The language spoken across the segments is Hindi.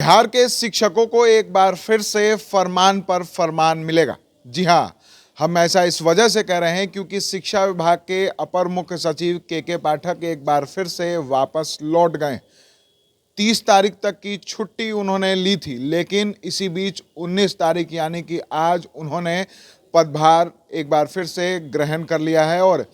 बिहार के शिक्षकों को एक बार फिर से फरमान पर फरमान मिलेगा। जी हाँ, हम ऐसा इस वजह से कह रहे हैं क्योंकि शिक्षा विभाग के अपर मुख्य सचिव के पाठक एक बार फिर से वापस लौट गए। 30 तारीख तक की छुट्टी उन्होंने ली थी, लेकिन इसी बीच 19 तारीख यानी कि आज उन्होंने पदभार एक बार फिर से ग्रहण कर लिया है और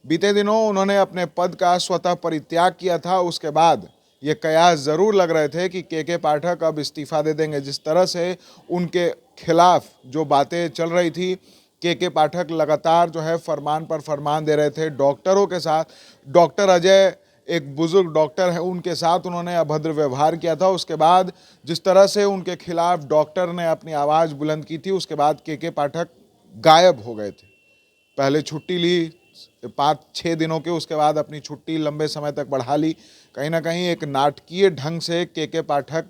बीते दिनों उन्होंने अपने पद का स्वतः परित्याग किया था। उसके बाद ये कयास ज़रूर लग रहे थे कि के पाठक अब इस्तीफा दे देंगे। जिस तरह से उनके खिलाफ जो बातें चल रही थी, के पाठक लगातार जो है फरमान पर फरमान दे रहे थे। डॉक्टरों के साथ, डॉक्टर अजय एक बुजुर्ग डॉक्टर है, उनके साथ उन्होंने अभद्र व्यवहार किया था। उसके बाद जिस तरह से उनके खिलाफ डॉक्टर ने अपनी आवाज़ बुलंद की थी, उसके बाद के पाठक गायब हो गए थे। पहले छुट्टी ली 5-6 दिनों के, उसके बाद अपनी छुट्टी लंबे समय तक बढ़ा ली। कहीं ना कहीं एक नाटकीय ढंग से के पाठक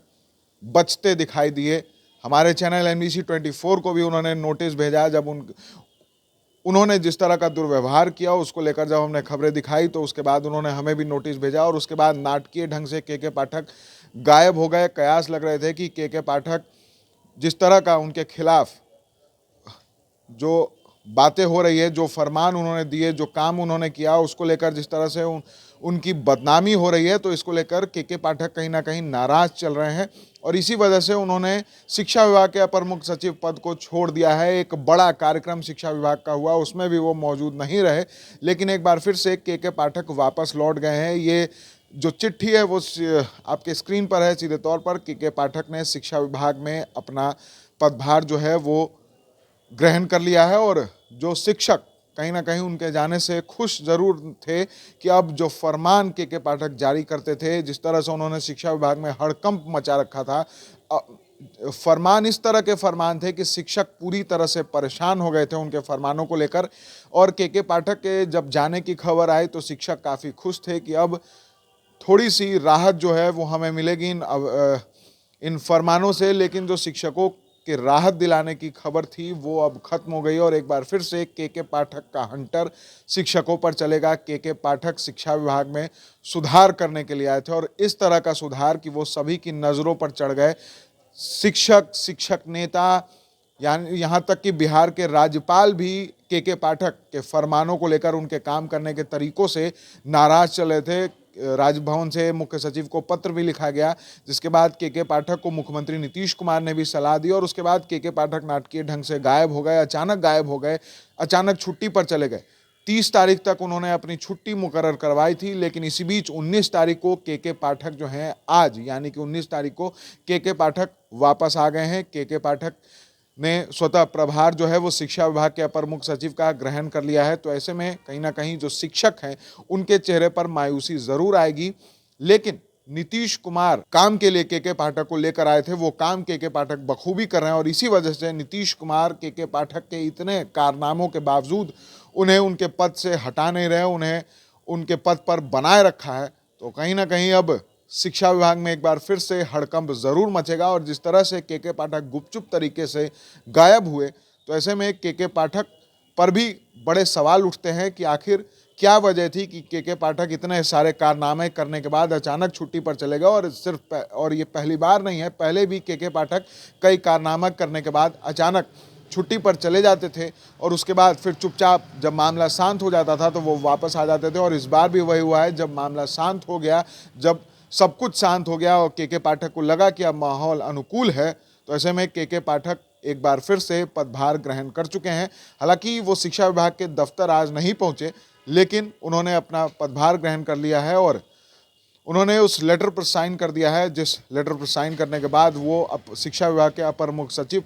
बचते दिखाई दिए। हमारे चैनल NBC 24 को भी उन्होंने नोटिस भेजा। जब उन्होंने जिस तरह का दुर्व्यवहार किया उसको लेकर जब हमने खबरें दिखाई तो उसके बाद उन्होंने हमें भी नोटिस भेजा और उसके बाद नाटकीय ढंग से के पाठक गायब हो गए। कयास लग रहे थे कि के पाठक जिस तरह का उनके खिलाफ जो बातें हो रही है, जो फरमान उन्होंने दिए, जो काम उन्होंने किया, उसको लेकर जिस तरह से उनकी बदनामी हो रही है, तो इसको लेकर के पाठक कहीं ना कहीं नाराज चल रहे हैं और इसी वजह से उन्होंने शिक्षा विभाग के अपर मुख्य सचिव पद को छोड़ दिया है। एक बड़ा कार्यक्रम शिक्षा विभाग का हुआ, उसमें भी वो मौजूद नहीं रहे, लेकिन एक बार फिर से के पाठक वापस लौट गए हैं। ये जो चिट्ठी है वो आपके स्क्रीन पर है। सीधे तौर पर के पाठक ने शिक्षा विभाग में अपना पदभार जो है वो ग्रहण कर लिया है और जो शिक्षक कहीं ना कहीं उनके जाने से खुश ज़रूर थे कि अब जो फरमान के पाठक जारी करते थे, जिस तरह से उन्होंने शिक्षा विभाग में हड़कंप मचा रखा था, फरमान इस तरह के फरमान थे कि शिक्षक पूरी तरह से परेशान हो गए थे उनके फरमानों को लेकर। और के पाठक के जब जाने की खबर आई तो शिक्षक काफ़ी खुश थे कि अब थोड़ी सी राहत जो है वो हमें मिलेगी इन फरमानों से। लेकिन जो शिक्षकों कि राहत दिलाने की खबर थी वो अब खत्म हो गई और एक बार फिर से के पाठक का हंटर शिक्षकों पर चलेगा। के पाठक शिक्षा विभाग में सुधार करने के लिए आए थे और इस तरह का सुधार कि वो सभी की नज़रों पर चढ़ गए। शिक्षक नेता यानी यहाँ तक कि बिहार के राज्यपाल भी के पाठक के फरमानों को लेकर, उनके काम करने के तरीकों से नाराज चले थे। राजभवन से मुख्य सचिव को पत्र भी लिखा गया, जिसके बाद के पाठक को मुख्यमंत्री नीतीश कुमार ने भी सलाह दी और उसके बाद के पाठक नाटकीय ढंग से गायब हो गए, अचानक गायब हो गए, अचानक छुट्टी पर चले गए। 30 तारीख तक उन्होंने अपनी छुट्टी मुकर्रर करवाई थी, लेकिन इसी बीच 19 तारीख को के पाठक जो हैं, आज यानी कि 19 तारीख को के पाठक वापस आ गए हैं। के पाठक ने स्वतः प्रभार जो है वो शिक्षा विभाग के अपर मुख्य सचिव का ग्रहण कर लिया है। तो ऐसे में कहीं ना कहीं जो शिक्षक हैं उनके चेहरे पर मायूसी ज़रूर आएगी, लेकिन नीतीश कुमार काम के लिए के पाठक को लेकर आए थे, वो काम के पाठक बखूबी कर रहे हैं और इसी वजह से नीतीश कुमार के पाठक के इतने कारनामों के बावजूद उन्हें उनके पद से हटा नहीं रहे, उन्हें उनके पद पर बनाए रखा है। तो कहीं ना कहीं अब शिक्षा विभाग में एक बार फिर से हड़कंप ज़रूर मचेगा और जिस तरह से के पाठक गुपचुप तरीके से गायब हुए, तो ऐसे में के पाठक पर भी बड़े सवाल उठते हैं कि आखिर क्या वजह थी कि के पाठक इतने सारे कारनामे करने के बाद अचानक छुट्टी पर चले गए। और ये पहली बार नहीं है, पहले भी के पाठक कई कारनामा करने के बाद अचानक छुट्टी पर चले जाते थे और उसके बाद फिर चुपचाप जब मामला शांत हो जाता था तो वो वापस आ जाते थे। और इस बार भी वही हुआ है, जब मामला शांत हो गया, जब सब कुछ शांत हो गया और के पाठक को लगा कि अब माहौल अनुकूल है, तो ऐसे में के पाठक एक बार फिर से पदभार ग्रहण कर चुके हैं। हालांकि वो शिक्षा विभाग के दफ्तर आज नहीं पहुंचे, लेकिन उन्होंने अपना पदभार ग्रहण कर लिया है और उन्होंने उस लेटर पर साइन कर दिया है, जिस लेटर पर साइन करने के बाद वो अब शिक्षा विभाग के अपर मुख्य सचिव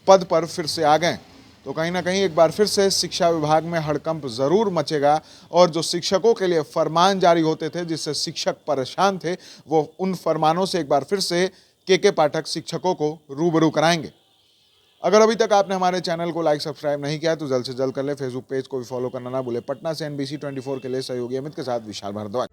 पद पर फिर से आ गए। तो कहीं ना कहीं एक बार फिर से शिक्षा विभाग में हड़कंप ज़रूर मचेगा और जो शिक्षकों के लिए फरमान जारी होते थे जिससे शिक्षक परेशान थे, वो उन फरमानों से एक बार फिर से के पाठक शिक्षकों को रूबरू कराएंगे। अगर अभी तक आपने हमारे चैनल को लाइक सब्सक्राइब नहीं किया तो जल्द से जल्द कर ले। फेसबुक पेज को भी फॉलो करना ना भूले। पटना से NBC 24 के लिए सहयोगी अमित के साथ विशाल भारद्वाज।